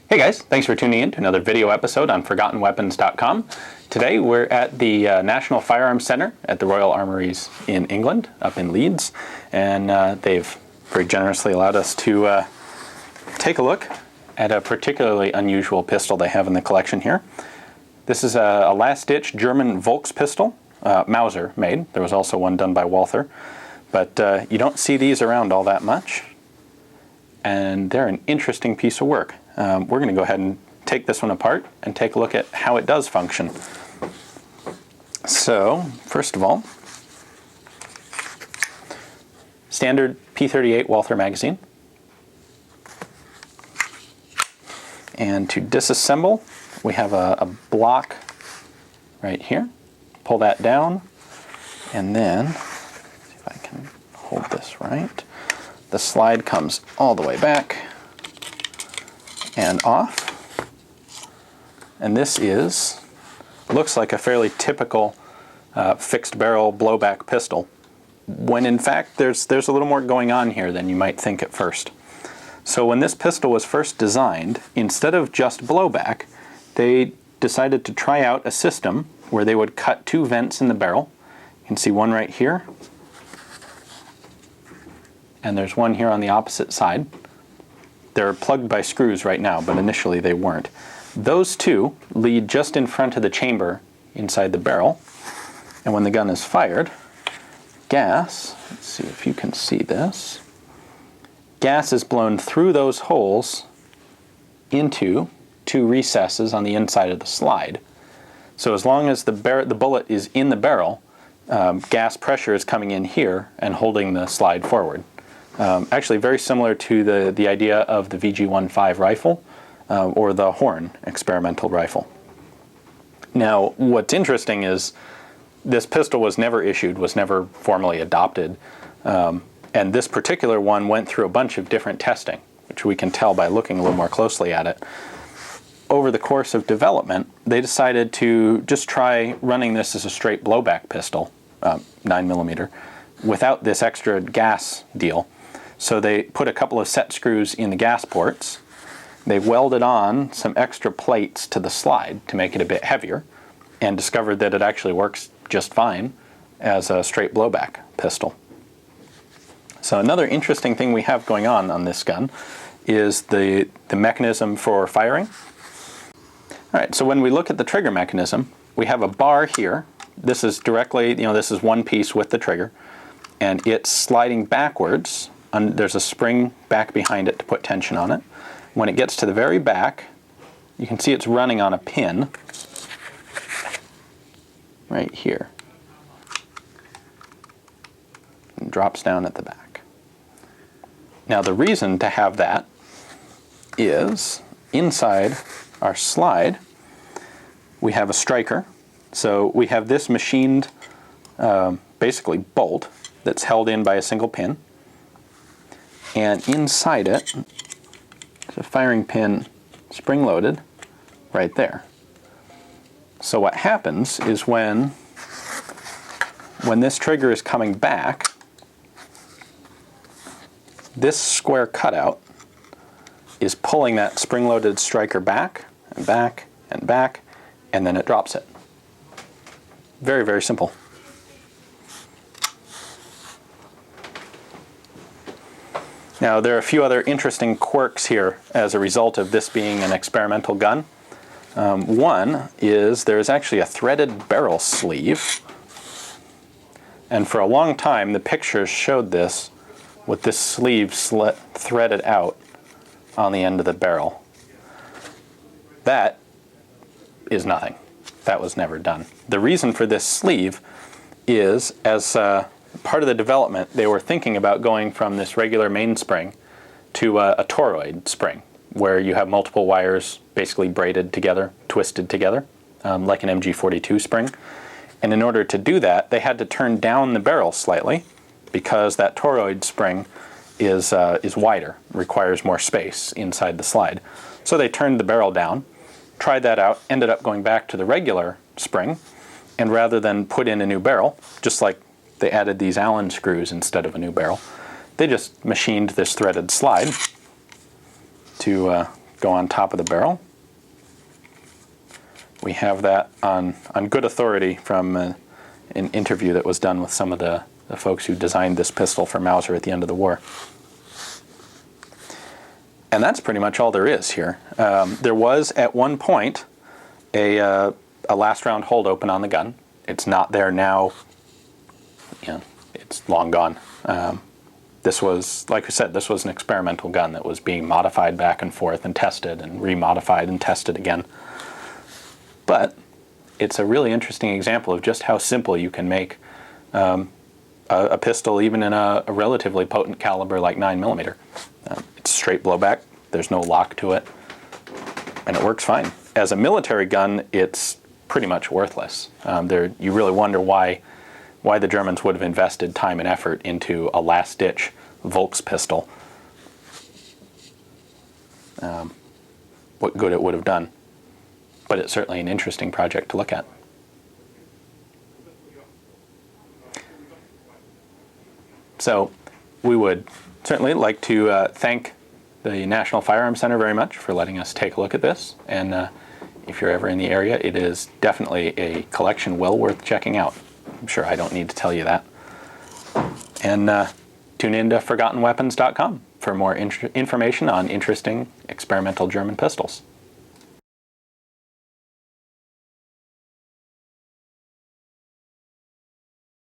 Hey guys, thanks for tuning in to another video episode on ForgottenWeapons.com. Today we're at the National Firearms Centre at the Royal Armouries in England, up in Leeds, and they've very generously allowed us to take a look at a particularly unusual pistol they have in the collection here. This is a last-ditch German Volkspistole, Mauser made. There was also one done by Walther, but you don't see these around all that much, and they're an interesting piece of work. We're going to go ahead and take this one apart and take a look at how it does function. So, first of all, standard P38 Walther magazine. And to disassemble, we have a block right here. Pull that down, and then, see if I can hold this right. The slide comes all the way back and off, and this looks like a fairly typical fixed barrel blowback pistol, when in fact there's a little more going on here than you might think at first. So when this pistol was first designed, instead of just blowback, they decided to try out a system where they would cut two vents in the barrel. You can see one right here, and there's one here on the opposite side. They're plugged by screws right now, but initially they weren't. Those two lead just in front of the chamber inside the barrel, and when the gun is fired, gas, let's see if you can see this, gas is blown through those holes into two recesses on the inside of the slide. So as long as the bullet is in the barrel, gas pressure is coming in here and holding the slide forward. Actually very similar to the idea of the VG-15 rifle or the Horn experimental rifle. Now what's interesting is this pistol was never issued, was never formally adopted, and this particular one went through a bunch of different testing, which we can tell by looking a little more closely at it. Over the course of development, they decided to just try running this as a straight blowback pistol, 9mm, without this extra gas deal. So they put a couple of set screws in the gas ports. They welded on some extra plates to the slide to make it a bit heavier, and discovered that it actually works just fine as a straight blowback pistol. So another interesting thing we have going on this gun is the mechanism for firing. All right, so when we look at the trigger mechanism, we have a bar here. This is directly, this is one piece with the trigger, and it's sliding backwards. There's a spring back behind it to put tension on it. When it gets to the very back, you can see it's running on a pin right here. And drops down at the back. Now the reason to have that is inside our slide we have a striker. So we have this machined basically bolt that's held in by a single pin. And inside it, there's a firing pin spring-loaded right there. So what happens is when this trigger is coming back, this square cutout is pulling that spring-loaded striker back and back and back, and then it drops it. Very, very simple. Now there are a few other interesting quirks here as a result of this being an experimental gun. One is there's actually a threaded barrel sleeve, and for a long time the pictures showed this with this sleeve threaded out on the end of the barrel. That is nothing. That was never done. The reason for this sleeve is, as part of the development, they were thinking about going from this regular mainspring to a toroid spring, where you have multiple wires basically braided together, twisted together, like an MG42 spring. And in order to do that, they had to turn down the barrel slightly, because that toroid spring is wider, requires more space inside the slide. So they turned the barrel down, tried that out, ended up going back to the regular spring, and rather than put in a new barrel, just like they added these Allen screws instead of a new barrel, they just machined this threaded slide to go go on top of the barrel. We have that on good authority from an interview that was done with some of the folks who designed this pistol for Mauser at the end of the war. And that's pretty much all there is here. There was, at one point, a last round hold open on the gun. It's not there now. It's long gone. This was, like I said, this was an experimental gun that was being modified back and forth and tested and remodified and tested again. But it's a really interesting example of just how simple you can make a pistol, even in a relatively potent caliber like 9mm. It's straight blowback. There's no lock to it, and it works fine. As a military gun, it's pretty much worthless. You really wonder why the Germans would have invested time and effort into a last-ditch Volkspistole. What good it would have done. But it's certainly an interesting project to look at. So we would certainly like to thank the National Firearms Center very much for letting us take a look at this. And if you're ever in the area, it is definitely a collection well worth checking out. I'm sure I don't need to tell you that. And tune in to ForgottenWeapons.com for more information on interesting experimental German pistols.